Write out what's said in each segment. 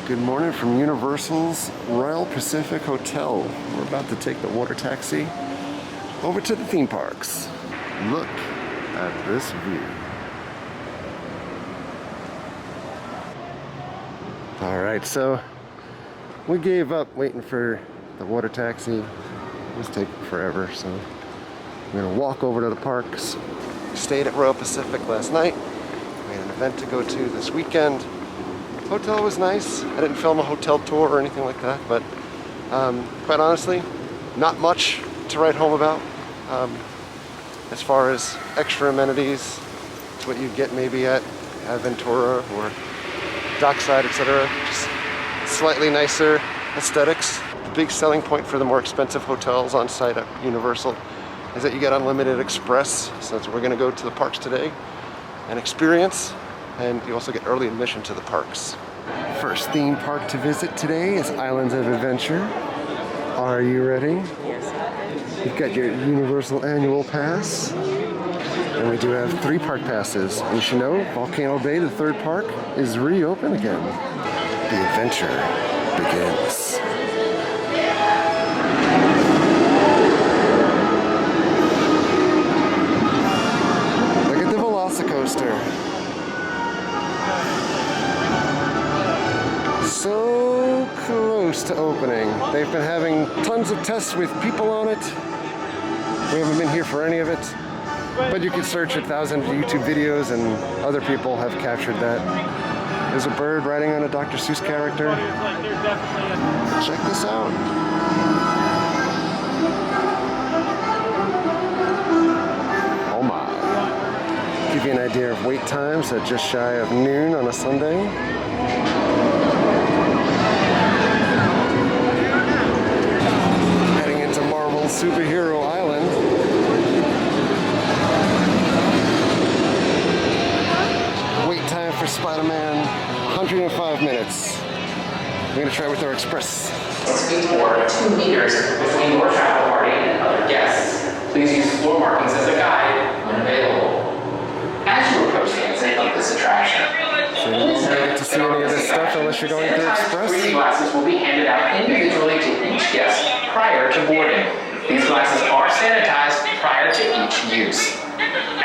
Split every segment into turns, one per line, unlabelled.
Good morning from Universal's Royal Pacific Hotel. We're about to take the water taxi over to the theme parks. Look at this view. All right, so we gave up waiting for the water taxi. It was taking forever, so we're gonna walk over to the parks. Stayed at Royal Pacific last night. We had an event to go to this weekend. Hotel was nice. I didn't film a hotel tour or anything like that, but quite honestly, not much to write home about. As far as extra amenities, it's what you'd get maybe at Aventura or Dockside, etc. Just slightly nicer aesthetics. The big selling point for the more expensive hotels on site at Universal is that you get unlimited express. So that's what we're going to go to the parks today and experience. And you also get early admission to the parks. First theme park to visit today is Islands of Adventure. Are you ready? Yes. You've got your Universal Annual Pass. And we do have 3 park passes. And you should know, Volcano Bay, the 3rd park, is reopened again. The adventure begins. Look at the Velocicoaster. So close to opening. They've been having tons of tests with people on it. We haven't been here for any of it, but you can search 1,000 YouTube videos and other people have captured that. There's a bird riding on a Dr. Seuss character. Check this out. Oh my. Give you an idea of wait times at just shy of noon on a Sunday. Superhero Island. Wait time for Spider-Man, 105 minutes. We're gonna try with our express.
6 feet or 2 meters between your travel party and other guests. Please use floor markings as a guide when available. As you approach the exit of this attraction,
So you won't get to see any of this stuff unless you're going through express.
3D glasses will be handed out individually to each guest prior to boarding. These glasses are sanitized prior to each use.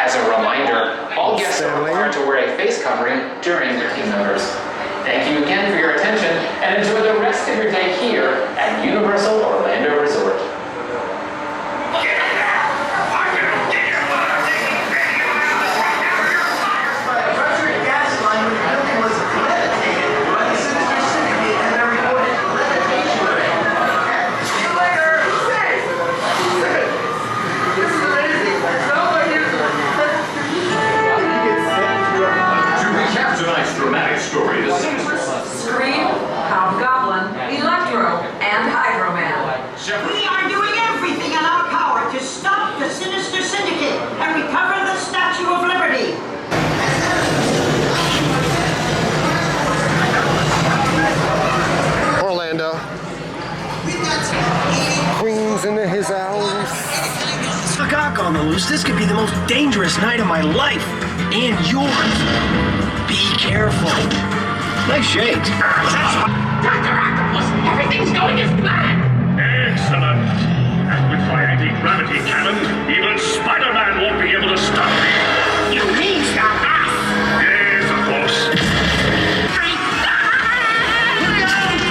As a reminder, all guests are required to wear a face covering during their keynotes. Thank you again for your attention and enjoy the rest of your day here at Universal Orlando Resort.
Scream, Hobgoblin, Electro, and Hydro Man.
We are doing everything in our power to stop the Sinister Syndicate and recover the Statue of Liberty.
Orlando. Queens into his hours.
Cock on the loose. This could be the most dangerous night of my life. And yours. Be careful. Nice shades.
Dr. Octopus, everything's going as planned.
Excellent. And with my anti-gravity cannon, even Spider-Man won't be able to stop me.
You mean stop us?
Yes, of course.
Spider-Man!
You don't.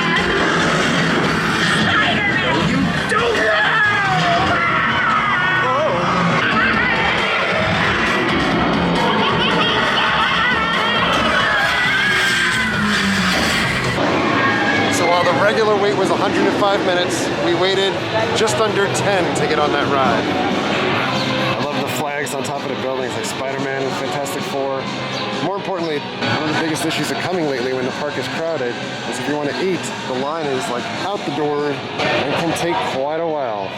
While the regular wait was 105 minutes, we waited just under 10 to get on that ride. I love the flags on top of the buildings like Spider-Man and Fantastic Four. More importantly, one of the biggest issues of coming lately when the park is crowded is if you want to eat, the line is like out the door and can take quite a while.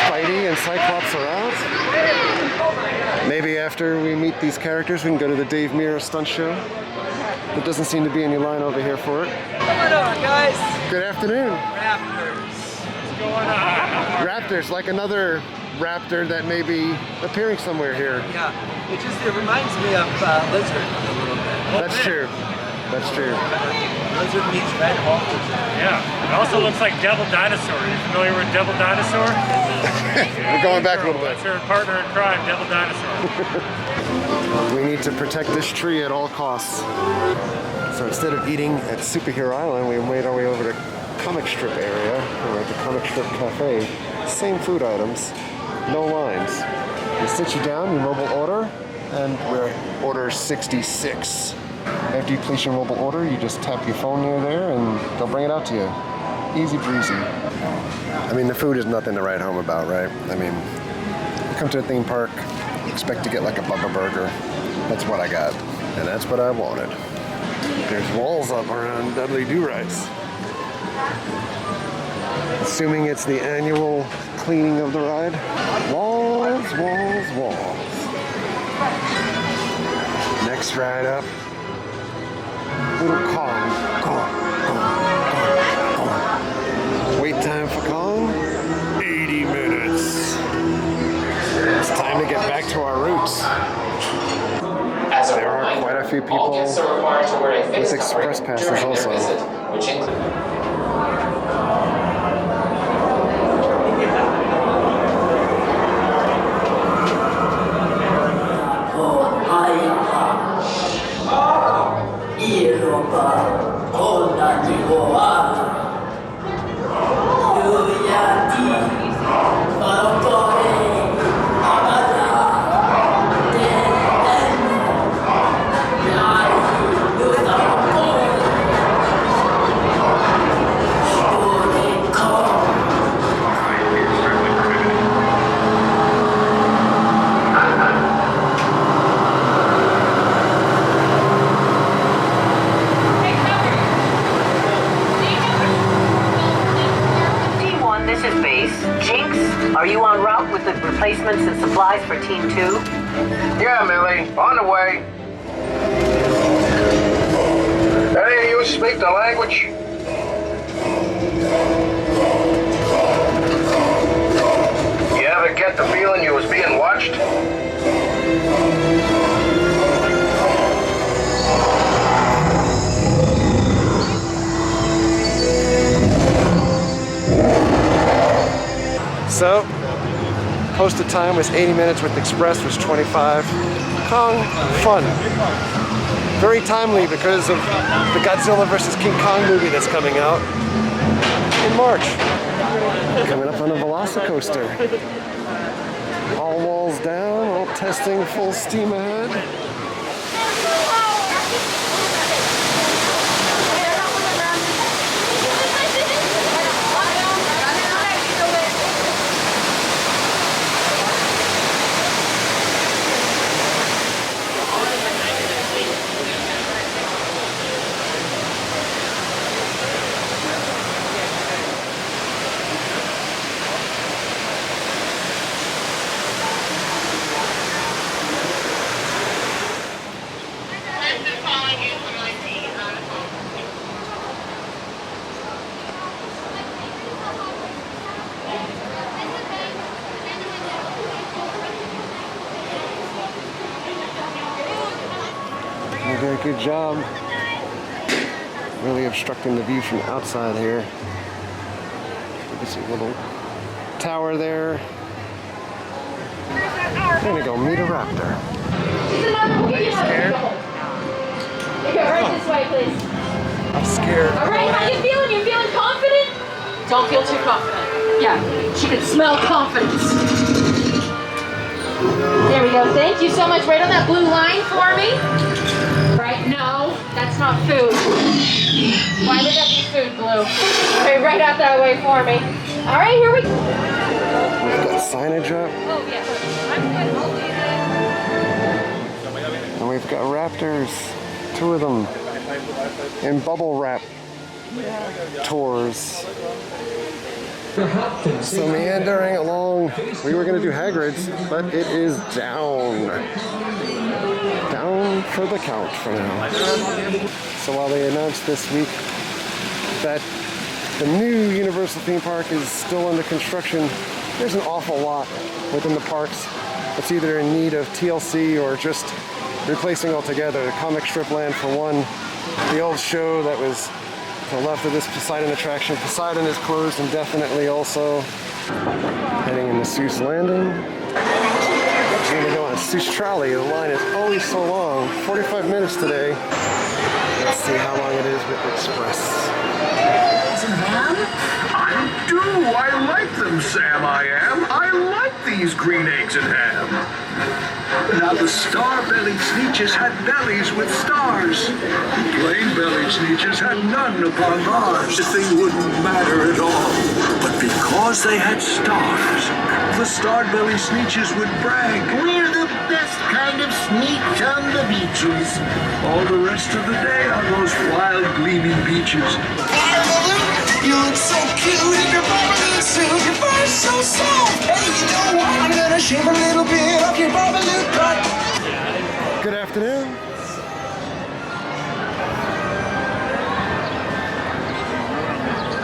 Spidey and Cyclops are out. Maybe after we meet these characters, we can go to the Dave Mirra stunt show. There doesn't seem to be any line over here for it.
What's going on, guys?
Good afternoon.
Raptors. What's going on?
Raptors, like another raptor that may be appearing somewhere here.
Yeah, it reminds me of lizard a little bit.
That's true. That's true.
lizard meets red hawk lizard.
Yeah. It also looks like Devil Dinosaur. Are you familiar with Devil Dinosaur?
We're going back a little bit.
That's her partner in crime, Devil Dinosaur.
We need to protect this tree at all costs. So instead of eating at Superhero Island, we made our way over to Comic Strip area. We're at the Comic Strip Cafe. Same food items, no lines. They sit you down, you mobile order, and we're order 66. After you place your mobile order, you just tap your phone near there and they'll bring it out to you. Easy breezy. I mean, the food is nothing to write home about, right? I mean, you come to a theme park, you expect to get like a Bubba Burger. That's what I got, and that's what I wanted. There's walls up around Dudley Do-Rights. Assuming it's the annual cleaning of the ride. Walls, walls, walls. Next ride up, little Kong. Kong. Wait time for Kong, 80 minutes. It's time to get back to our roots.
As a
There are
reminder,
quite a few
all
people
guests are required to wear a face
with express
covering
passes
during
also.
their visit, which includes
Are you en route with the replacements and supplies for Team 2?
Yeah, Millie. On the way. Any of you speak the language? You ever get the feeling you was being watched?
So, posted time was 80 minutes with Express was 25. Kong, fun. Very timely because of the Godzilla vs. King Kong movie that's coming out in March. Coming up on a Velocicoaster. All walls down, all testing full steam ahead. You did a good job. Really obstructing the view from outside here. You can see a little tower there. We're gonna go meet a raptor.
Are you scared? Okay, right this way, please.
I'm scared.
All right, how you feeling? You feeling confident? Don't feel too confident. Yeah, she can smell confidence. There we go. Thank you so much. Right on that blue line for me. Right? No, that's not food. Why would that be food, Blue? Okay, right out that way for me. All right, here we go.
We've got signage up.
Oh, yeah.
And we've got raptors. 2 of them. In bubble wrap tours. So meandering along, we were going to do Hagrid's, but it is down. Down for the count for now. So while they announced this week that the new Universal theme park is still under construction, there's an awful lot within the parks that's either in need of TLC or just replacing altogether. The Comic Strip Land for one, the old show that was the left of this Poseidon attraction. Poseidon is closed indefinitely also. Heading into Seuss Landing. We're gonna go on a Seuss trolley. The line is always so long. 45 minutes today. Let's see how long it is with the Express.
I do. I like them, Sam. I am. I like these green eggs and ham. Now the star-bellied sneetches had bellies with stars. The plain-bellied sneetches had none upon Mars. The thing wouldn't matter at all. But because they had stars, the star-bellied sneetches would brag.
We're the best kind of sneaks on the beaches.
All the rest of the day on those wild, gleaming beaches.
You look so cute in your Babalu suit. Your fur's so soft. Hey, you know what? I'm gonna shave a little bit off your Babalu cut.
Good afternoon.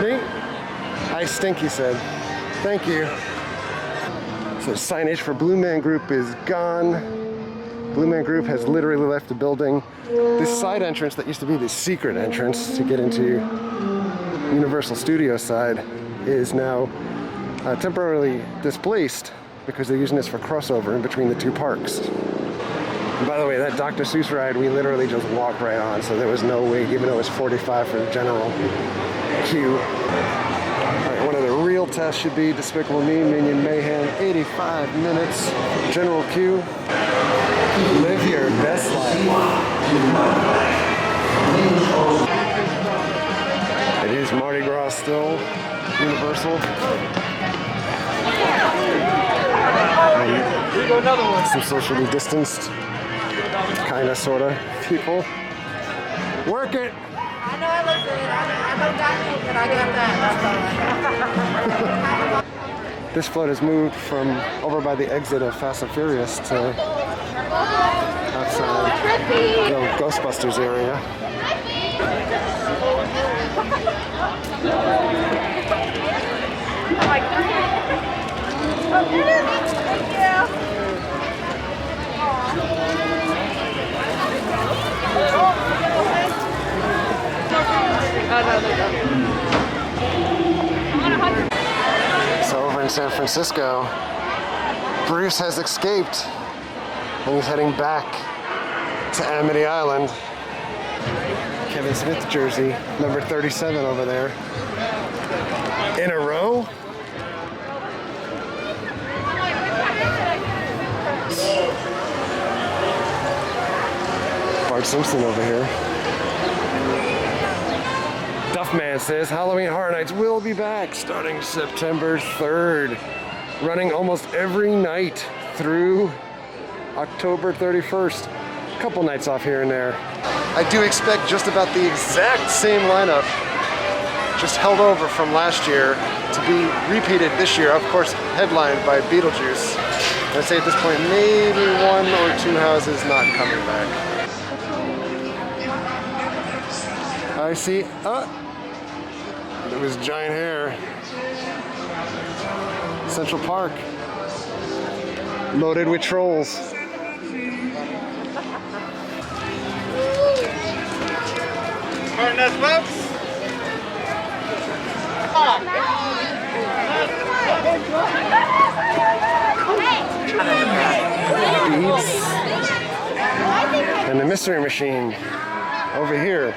Me? I stink, he said. Thank you. So signage for Blue Man Group is gone. Blue Man Group has literally left the building. This side entrance that used to be the secret entrance to get into Universal Studios side is now temporarily displaced because they're using this for crossover in between the two parks. And by the way, that Dr. Seuss ride, we literally just walked right on, so there was no wait, even though it was 45 for the general queue. All right, one of the real tests should be Despicable Me, Minion Mayhem, 85 minutes, general queue. Live your best life. It is Mardi Gras still, Universal. And some socially distanced, kinda, sorta, people. Work it!
I know I look good. I don't got it, but I got that.
This float has moved from over by the exit of Fast and Furious to outside the Ghostbusters area. So over in San Francisco, Bruce has escaped and he's heading back to Amity Island. Kevin Smith jersey, number 37 over there. In a row? Bart Simpson over here. Duffman says Halloween Horror Nights will be back starting September 3rd, running almost every night through October 31st. A couple nights off here and there. I do expect just about the exact same lineup, just held over from last year, to be repeated this year, of course headlined by Beetlejuice. I'd say at this point maybe one or two houses not coming back. I see, it was giant hair. Central Park, loaded with trolls.
Partners, folks.
Beads. And the Mystery Machine over here.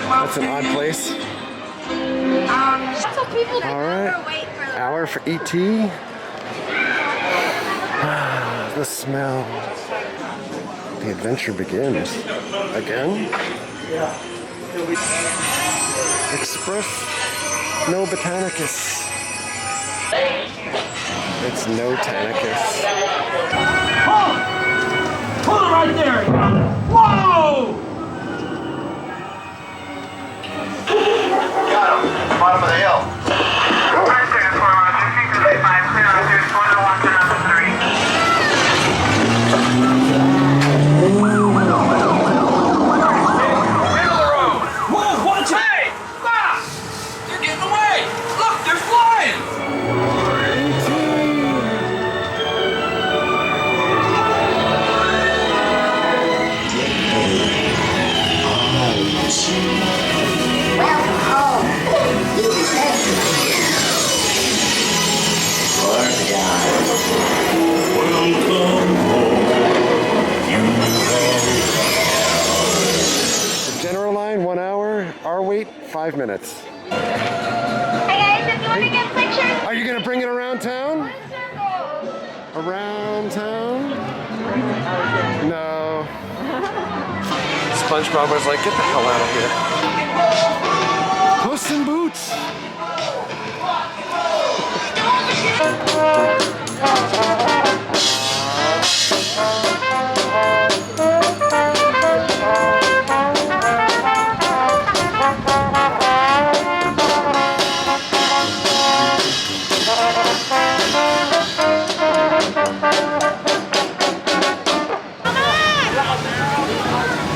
That's an odd place. All right, hour for E.T. The smell. The adventure begins. Again? Express no Botanicus. It's no Tanicus.
Hold it right there! Whoa!
Got him. Bottom of the hill.
Whoa, watch it! Hey! Stop! They're getting away! Look, they're flying! Welcome home. You deserve it.
The general line, 1 hour. Our wait, 5 minutes.
Hey guys, if you want to get pictures.
Are you gonna bring it around town? Around town? No. SpongeBob was like, get the hell out of here. Puss in Boots.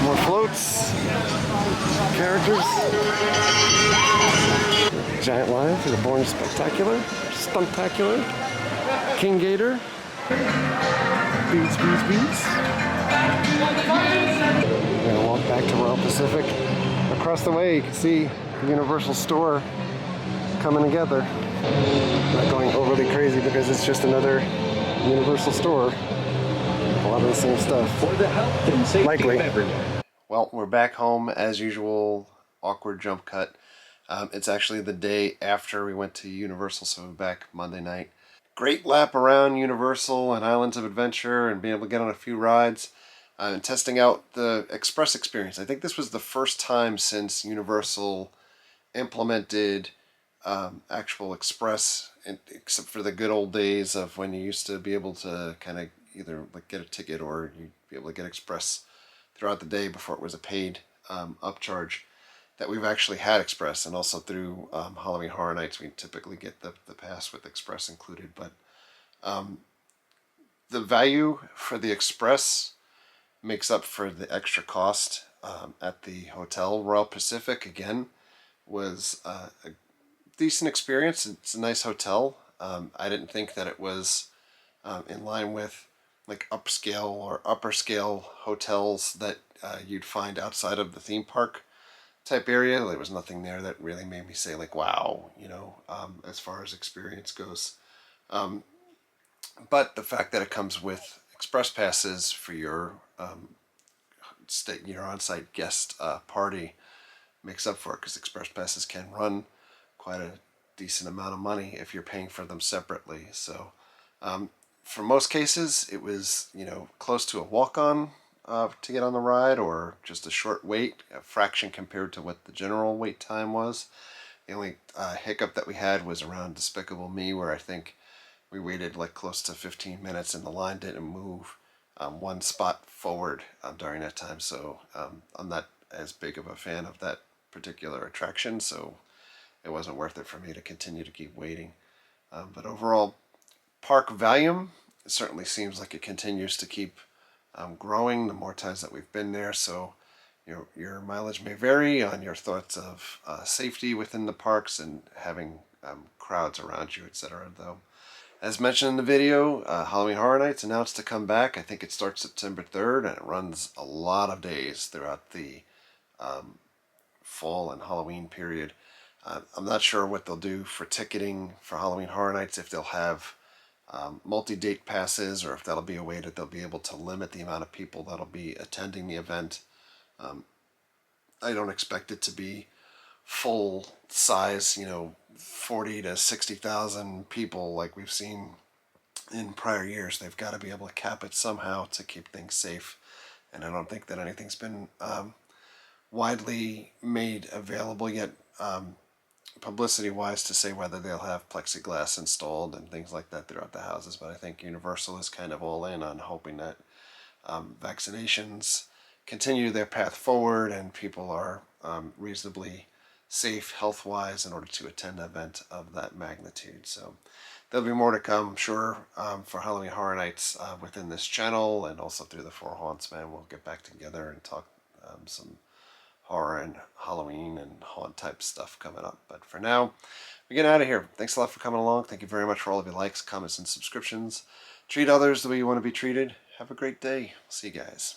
More floats, characters, giant lion for the Born Spectacular, Stuntacular, King Gator, beats. We're gonna walk back to Royal Pacific. Across the way, you can see the Universal store coming together. Not going overly crazy because it's just another Universal store. A lot of the same stuff.
For the health and safety
Likely.
of everyone.
Well, we're back home as usual. Awkward jump cut. It's actually the day after we went to Universal, so we're back Monday night. Great lap around Universal and Islands of Adventure and being able to get on a few rides and testing out the Express experience. I think this was the first time since Universal implemented actual Express, except for the good old days of when you used to be able to kind of either like get a ticket or you'd be able to get Express throughout the day before it was a paid upcharge, that we've actually had Express. And also through Halloween Horror Nights we typically get the pass with Express included. But the value for the Express makes up for the extra cost at the Hotel Royal Pacific. Again, was a decent experience. It's a nice hotel. I didn't think that it was in line with like upscale or upper scale hotels that you'd find outside of the theme park type area. There was nothing there that really made me say like, wow, you know, as far as experience goes. But the fact that it comes with express passes for your your on-site guest party makes up for it, because express passes can run quite a decent amount of money if you're paying for them separately. So for most cases it was, you know, close to a walk-on to get on the ride, or just a short wait, a fraction compared to what the general wait time was. The only hiccup that we had was around Despicable Me, where I think we waited like close to 15 minutes and the line didn't move one spot forward during that time. So I'm not as big of a fan of that particular attraction, so it wasn't worth it for me to continue to keep waiting. But overall, park volume, it certainly seems like it continues to keep growing the more times that we've been there. So your mileage may vary on your thoughts of safety within the parks and having crowds around you, etc. Though, as mentioned in the video, Halloween Horror Nights announced to come back. I think it starts September 3rd, and it runs a lot of days throughout the fall and Halloween period. I'm not sure what they'll do for ticketing for Halloween Horror Nights, if they'll have multi-date passes, or if that'll be a way that they'll be able to limit the amount of people that'll be attending the event. I don't expect it to be full size, 40 to 60,000 people like we've seen in prior years. They've got to be able to cap it somehow to keep things safe, and I don't think that anything's been widely made available yet, publicity-wise, to say whether they'll have plexiglass installed and things like that throughout the houses. But I think Universal is kind of all in on hoping that vaccinations continue their path forward and people are reasonably safe health-wise in order to attend an event of that magnitude. So there'll be more to come, I'm sure, for Halloween Horror Nights within this channel, and also through the Four Haunts, man. We'll get back together and talk some horror and Halloween and haunt type stuff coming up. But for now, we're getting out of here. Thanks a lot for coming along. Thank you very much for all of your likes, comments, and subscriptions. Treat others the way you want to be treated. Have a great day. See you guys.